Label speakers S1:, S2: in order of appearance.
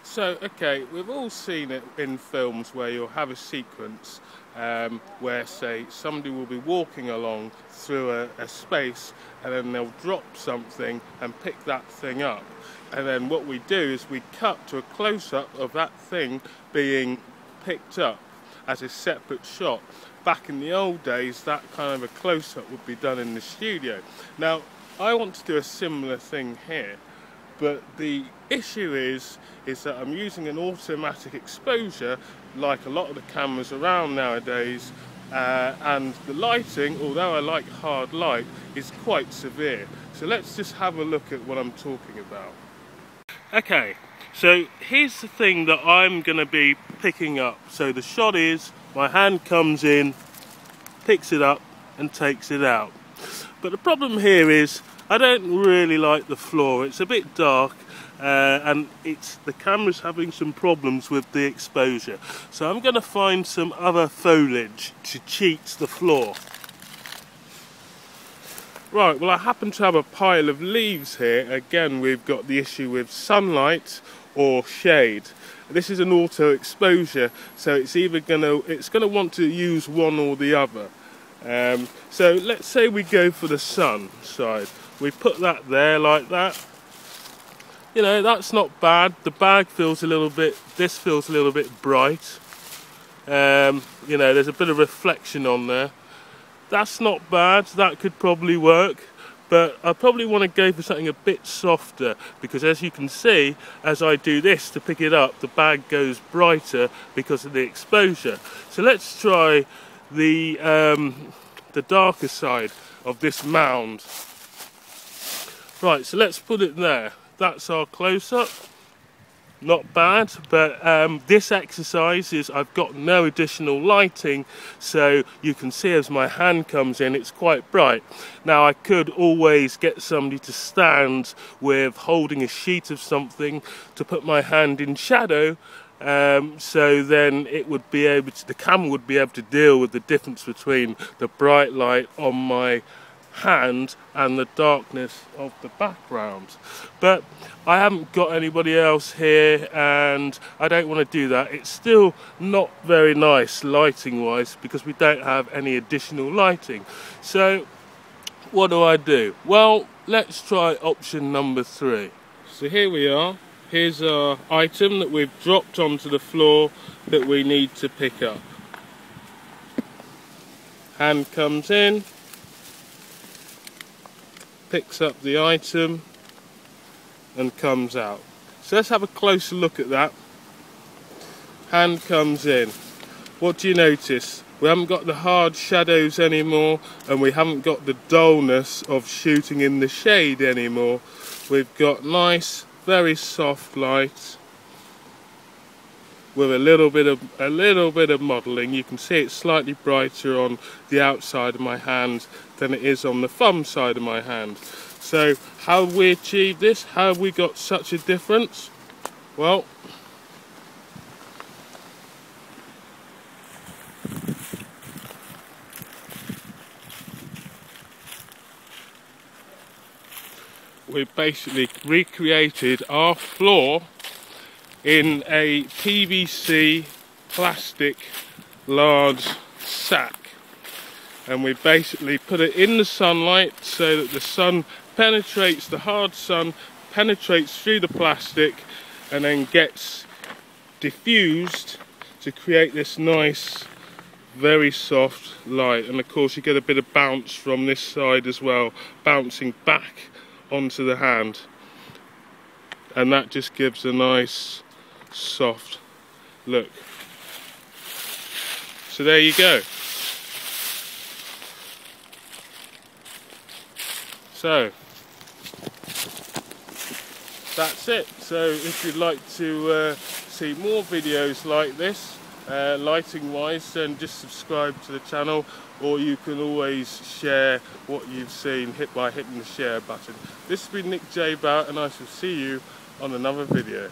S1: So, okay, we've all seen it in films where you'll have a sequence where, say, somebody will be walking along through a space and then they'll drop something and pick that thing up. And then what we do is we cut to a close-up of that thing being picked up as a separate shot. Back in the old days, that kind of a close-up would be done in the studio. Now, I want to do a similar thing here. But the issue is that I'm using an automatic exposure like a lot of the cameras around nowadays, and the lighting, although I like hard light, is quite severe. So let's just have a look at what I'm talking about. Okay, so here's the thing that I'm going to be picking up. So the shot is, my hand comes in, picks it up and takes it out. But the problem here is, I don't really like the floor. It's a bit dark and the camera's having some problems with the exposure. So I'm going to find some other foliage to cheat the floor. Right, well I happen to have a pile of leaves here. Again, we've got the issue with sunlight or shade. This is an auto exposure, so it's going to want to use one or the other. So let's say we go for the sun side. We put that there like that. You know, that's not bad. The bag feels a little bit, this feels a little bit bright. You know, there's a bit of reflection on there. That's not bad, that could probably work. But I probably want to go for something a bit softer, because as you can see, as I do this to pick it up, the bag goes brighter because of the exposure. So let's try the darker side of this mound. Right, so let's put it there. That's our close-up. Not bad, but this exercise is, I've got no additional lighting, so you can see as my hand comes in, it's quite bright. Now I could always get somebody to stand with holding a sheet of something to put my hand in shadow, so then it would be able to, the camera would be able to deal with the difference between the bright light on my hand and the darkness of the background. But I haven't got anybody else here and I don't want to do that. It's still not very nice lighting wise because we don't have any additional lighting. So what do? Well, let's try option number 3. So here we are. Here's our item that we've dropped onto the floor that we need to pick up. Hand comes in, picks up the item and comes out. So let's have a closer look at that. Hand comes in. What do you notice? We haven't got the hard shadows anymore and we haven't got the dullness of shooting in the shade anymore. We've got nice, very soft light with a little bit of modelling. You can see it's slightly brighter on the outside of my hand than it is on the thumb side of my hand. So how have we achieved this? How have we got such a difference? Well, we've basically recreated our floor in a PVC plastic large sack, and we basically put it in the sunlight so that the sun penetrates, the hard sun penetrates through the plastic and then gets diffused to create this nice, very soft light. And of course you get a bit of bounce from this side as well, bouncing back onto the hand, and that just gives a nice soft look. So there you go. So that's it. So if you'd like to see more videos like this, lighting wise, then just subscribe to the channel, or you can always share what you've seen by hitting the share button. This has been Nick J. Bout, and I shall see you on another video.